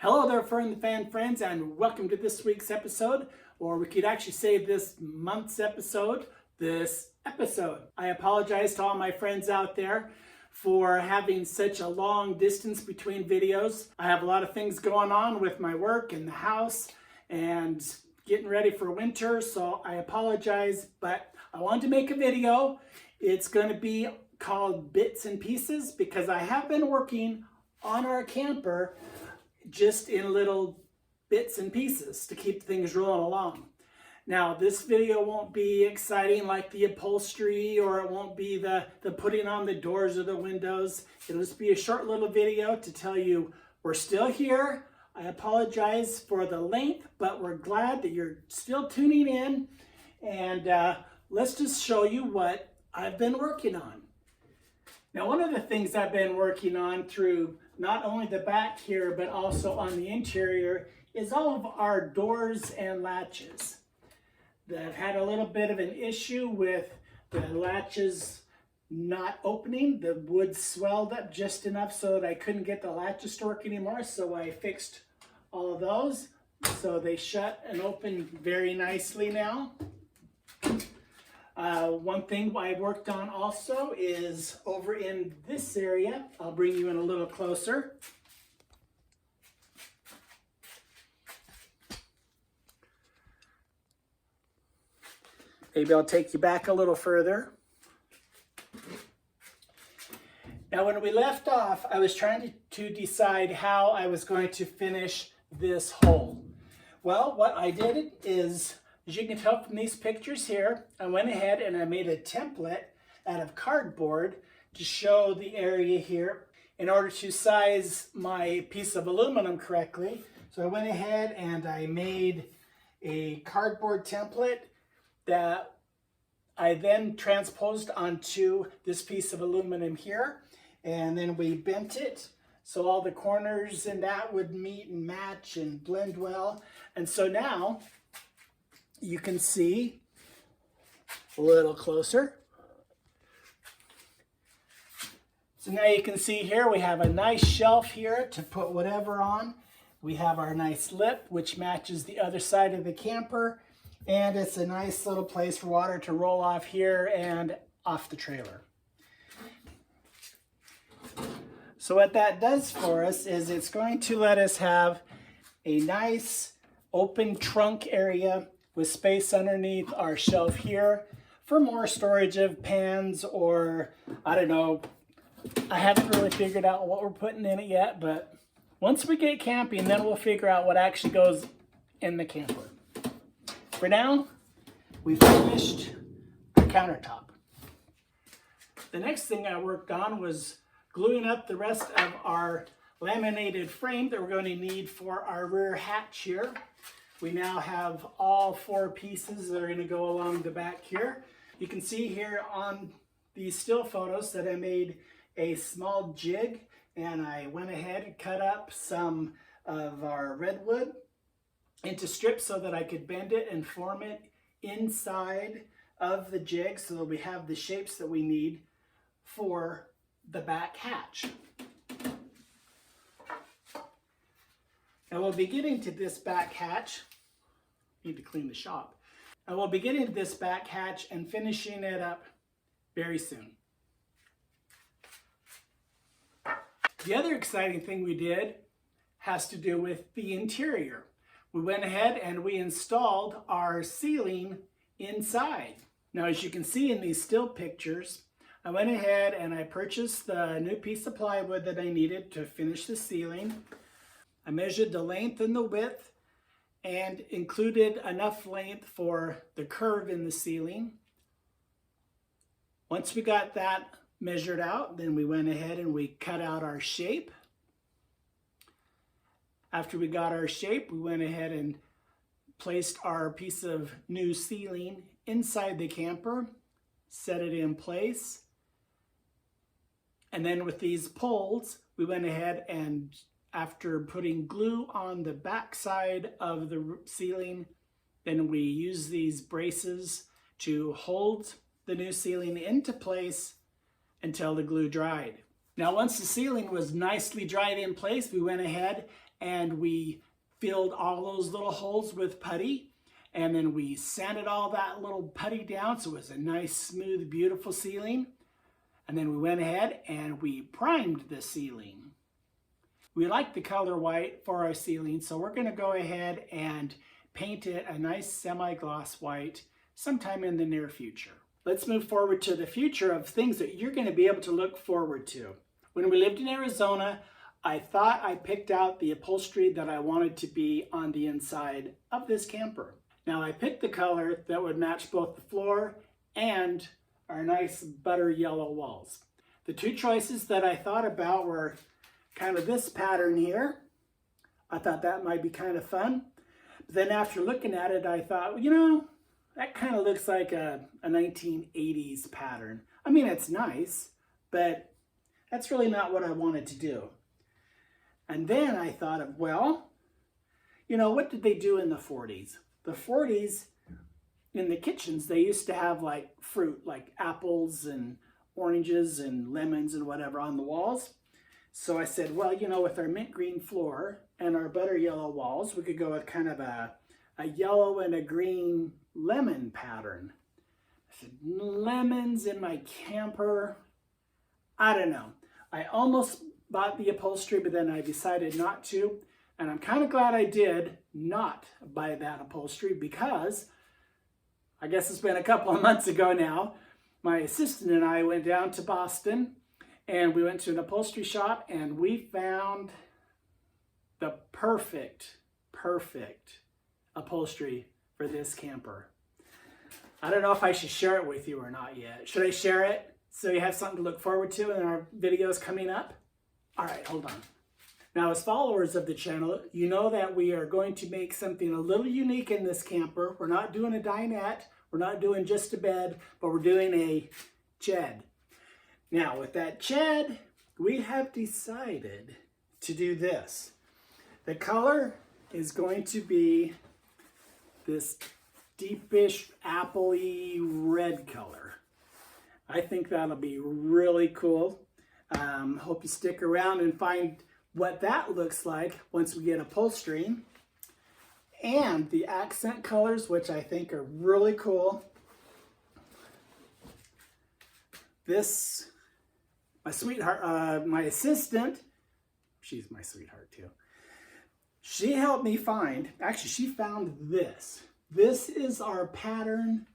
Hello there, fan friends, and welcome to this week's episode, or we could actually say this month's episode, I apologize to all my friends out there for having such a long distance between videos. I have a lot of things going on with my work and the house and getting ready for winter, so I apologize, but I wanted to make a video. It's going to be called Bits and Pieces because I have been working on our camper just in little bits and pieces to keep things rolling along. Now, this video won't be exciting like the upholstery, or it won't be the putting on the doors or the windows. It'll just be a short little video to tell you we're still here. I apologize for the length, but we're glad that you're still tuning in. And let's just show you what I've been working on. Now, one of the things I've been working on through not only the back here, but also on the interior, is all of our doors and latches. I've had a little bit of an issue with the latches not opening. The wood swelled up just enough so that I couldn't get the latches to work anymore, so I fixed all of those. So they shut and open very nicely now. One thing I worked on also is over in this area. I'll bring you in a little closer. Maybe I'll take you back a little further. Now, when we left off, I was trying to decide how I was going to finish this hole. Well, what I did is, as you can tell from these pictures here, I went ahead and I made a template out of cardboard to show the area here in order to size my piece of aluminum correctly. So I went ahead and I made a cardboard template that I then transposed onto this piece of aluminum here. And then we bent it so all the corners and that would meet and match and blend well. And so now you can see a little closer. So now you can see here we have a nice shelf here to put whatever on. We have our nice lip, which matches the other side of the camper. And it's a nice little place for water to roll off here and off the trailer. So what that does for us is it's going to let us have a nice open trunk area with space underneath our shelf here for more storage of pans, or I don't know, I haven't really figured out what we're putting in it yet, but once we get camping, then we'll figure out what actually goes in the camper. For now, we finished the countertop. The next thing I worked on was gluing up the rest of our laminated frame that we're going to need for our rear hatch here. We now have all 4 pieces that are going to go along the back here. You can see here on these still photos that I made a small jig, and I went ahead and cut up some of our redwood into strips so that I could bend it and form it inside of the jig so that we have the shapes that we need for the back hatch. Now we'll be getting to this back hatch. Need to clean the shop. I will be getting to this back hatch and finishing it up very soon. The other exciting thing we did has to do with the interior. We went ahead and we installed our ceiling inside. Now, as you can see in these still pictures, I went ahead and I purchased the new piece of plywood that I needed to finish the ceiling. I measured the length and the width and included enough length for the curve in the ceiling. Once we got that measured out, then we went ahead and we cut out our shape. After we got our shape, we went ahead and placed our piece of new ceiling inside the camper, set it in place. And then with these poles, we went ahead and after putting glue on the back side of the ceiling, then we use these braces to hold the new ceiling into place until the glue dried. Now, once the ceiling was nicely dried in place, we went ahead and we filled all those little holes with putty, and then we sanded all that little putty down so it was a nice, smooth, beautiful ceiling. And then we went ahead and we primed the ceiling. We like the color white for our ceiling, so we're going to go ahead and paint it a nice semi-gloss white sometime in the near future. Let's move forward to the future of things that you're going to be able to look forward to. When we lived in Arizona, I thought I picked out the upholstery that I wanted to be on the inside of this camper. Now, I picked the color that would match both the floor and our nice butter yellow walls. The two choices that I thought about were kind of this pattern here. I thought that might be kind of fun. But then after looking at it, I thought, you know, that kind of looks like a 1980s pattern. I mean, it's nice, but that's really not what I wanted to do. And then I thought of, well, you know, what did they do in the 40s? The 40s, in the kitchens, they used to have like fruit, like apples and oranges and lemons and whatever on the walls. So I said, well, you know, with our mint green floor and our butter yellow walls, we could go with kind of a yellow and a green lemon pattern. I said, lemons in my camper? I don't know. I almost bought the upholstery, but then I decided not to. And I'm kind of glad I did not buy that upholstery, because I guess it's been a couple of months ago now. My assistant and I went down to Boston and we went to an upholstery shop and we found the perfect upholstery for this camper. I don't know if I should share it with you or not yet. Should I share it so you have something to look forward to in our videos coming up? All right, hold on. Now, as followers of the channel, you know that we are going to make something a little unique in this camper. We're not doing a dinette. We're not doing just a bed, but we're doing a shed. Now, with that shed, we have decided to do this. The color is going to be this deepish, apple-y red color. I think that'll be really cool. Hope you stick around and find what that looks like once we get upholstering. And the accent colors, which I think are really cool. This, my sweetheart, my assistant, she's my sweetheart too. She helped me find, actually she found this. This is our pattern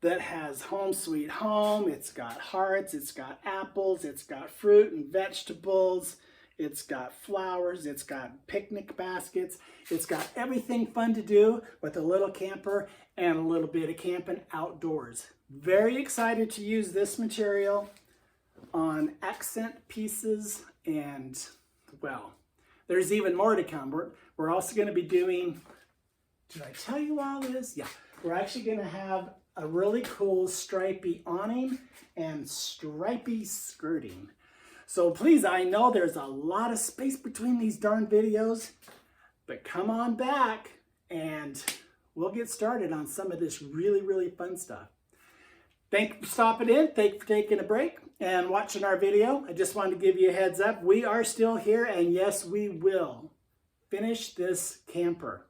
that has Home Sweet Home. It's got hearts, it's got apples, it's got fruit and vegetables. It's got flowers, it's got picnic baskets, it's got everything fun to do with a little camper and a little bit of camping outdoors. Very excited to use this material on accent pieces, and well, there's even more to come. We're also going to be doing, did I tell you all this? Yeah, we're actually going to have a really cool stripy awning and stripy skirting. So please, I know there's a lot of space between these darn videos, but come on back and we'll get started on some of this really fun stuff. Thank you for stopping in. Thank you for taking a break and watching our video. I just wanted to give you a heads up. We are still here, and yes, we will finish this camper.